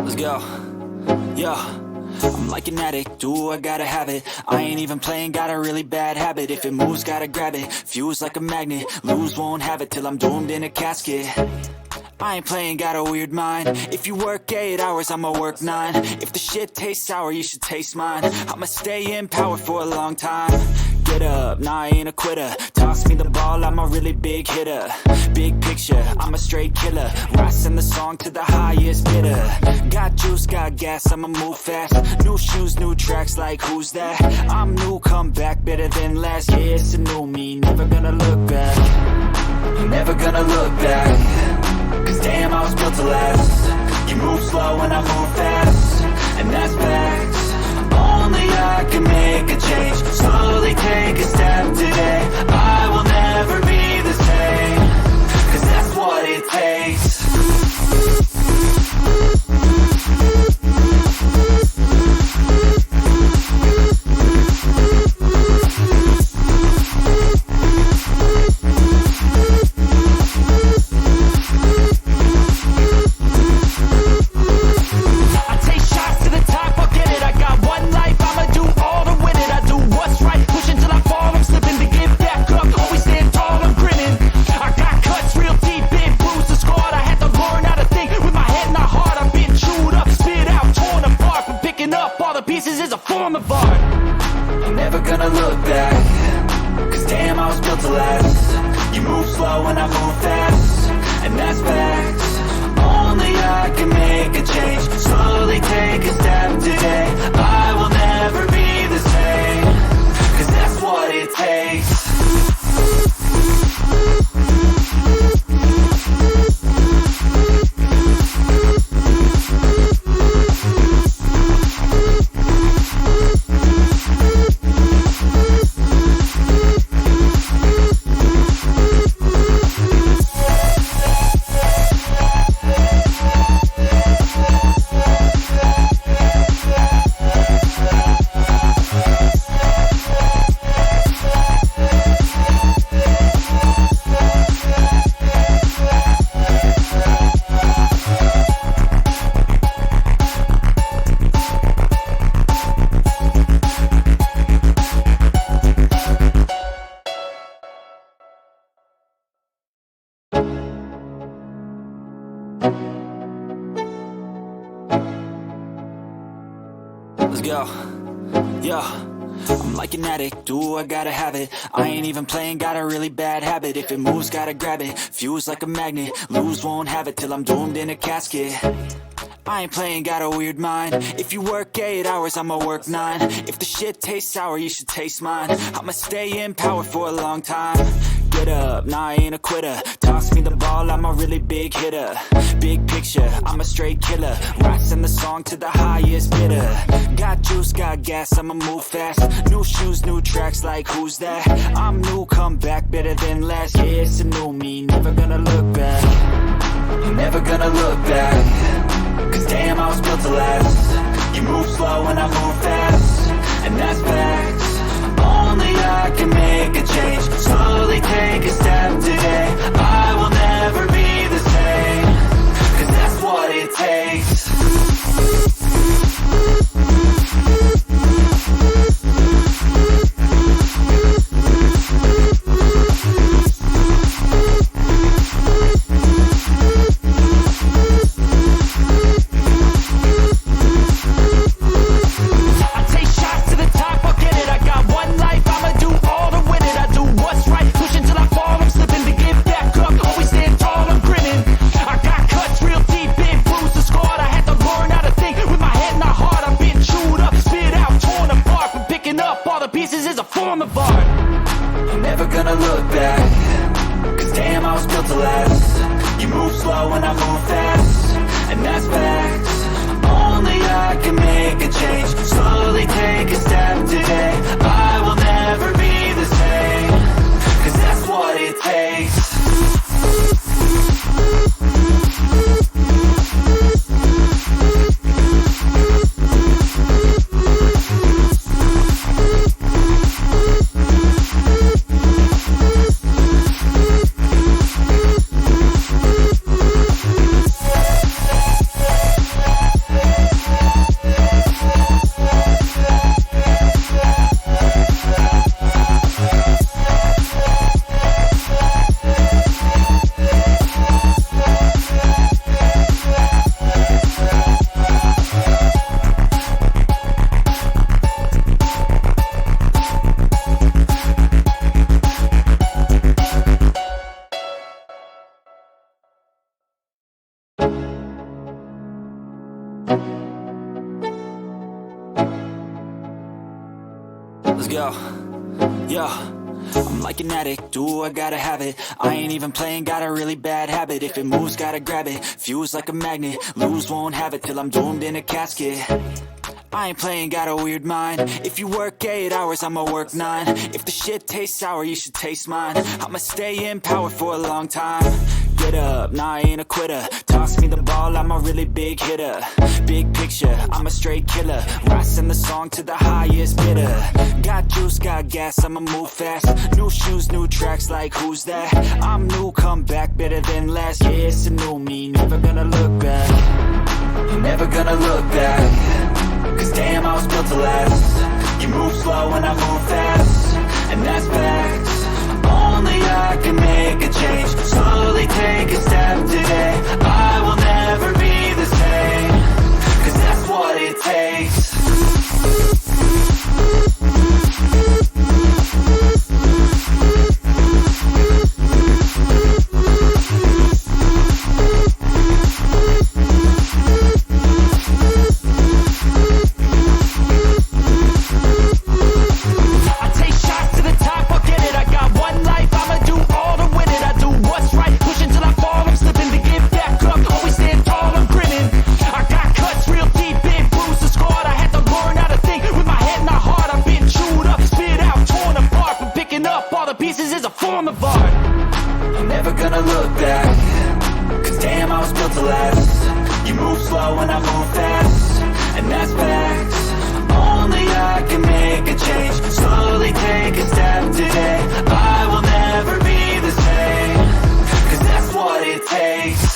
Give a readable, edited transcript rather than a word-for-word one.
Let's go. Yo, I'm like an addict, do I gotta have it. I ain't even playing, got a really bad habit. If it moves, gotta grab it, fuse like a magnet. Lose, won't have it till I'm doomed in a casket. I ain't playing, got a weird mind. If you work 8 hours, I'ma work 9. If the shit tastes sour, you should taste mine. I'ma stay in power for a long time. Get up, nah, I ain't a quitter. Toss me the ball, I'm a really big hitter. Big picture, I'm a straight killer. Rising the song to the highest bidder. Got juice, got gas, I'ma move fast. New shoes, new tracks, like who's that? I'm new, come back, better than last. Yeah, it's a new me, never gonna look back. Never gonna look back. Cause damn, I was built to last. You move slow and I move fast, and that's facts. Only I can make a change. Slowly take a step today. I will never be the same. Cause that's what it takes. Let's go. Yo, I'm like an addict, do I gotta have it. I ain't even playing, got a really bad habit. If it moves, gotta grab it, fuse like a magnet. Lose, won't have it till I'm doomed in a casket. I ain't playing, got a weird mind. If you work 8 hours, I'ma work 9. If the shit tastes sour, you should taste mine. I'ma stay in power for a long time. Get up, nah, I ain't a quitter. Toss me the ball, I'm a really big hitter. Big picture, I'm a straight killer. Rising the song to the highest bidder. Got juice, got gas, I'ma move fast. New shoes, new tracks, like who's that? I'm new, come back, better than last. Yeah, it's a new me, never gonna look back. Never gonna look back. Cause damn, I was built to last. You move slow and I move fast, and that's facts. Only I can make a change. Slowly take a step today. I will never be the same. Cause that's what it takes. Yo, yo, I'm like an addict, do I gotta have it. I ain't even playing, got a really bad habit. If it moves, gotta grab it, fuse like a magnet. Lose, won't have it till I'm doomed in a casket. I ain't playing, got a weird mind. If you work 8 hours, I'ma work 9. If the shit tastes sour, you should taste mine. I'ma stay in power for a long time. Get up, nah, I ain't a quitter. Toss me the ball, I'm a really big hitter. Big picture, I'm a straight killer. Rising the song to the highest bidder. Got juice, got gas, I'ma move fast. New shoes, new tracks, like who's that? I'm new, come back, better than last. Yeah, it's a new me, never gonna look back. Never gonna look back. Cause damn, I was built to last. You move slow and I move fast, and that's facts. Only I can make a change. Slowly take a step today. I will never be the same. Cause that's what it takes. Pieces is a form of art. I'm never gonna look back. Cause damn, I was built to last. You move slow and I move fast, and that's facts. Only I can make a change. Slowly take a step today. I will never be the same. Cause that's what it takes.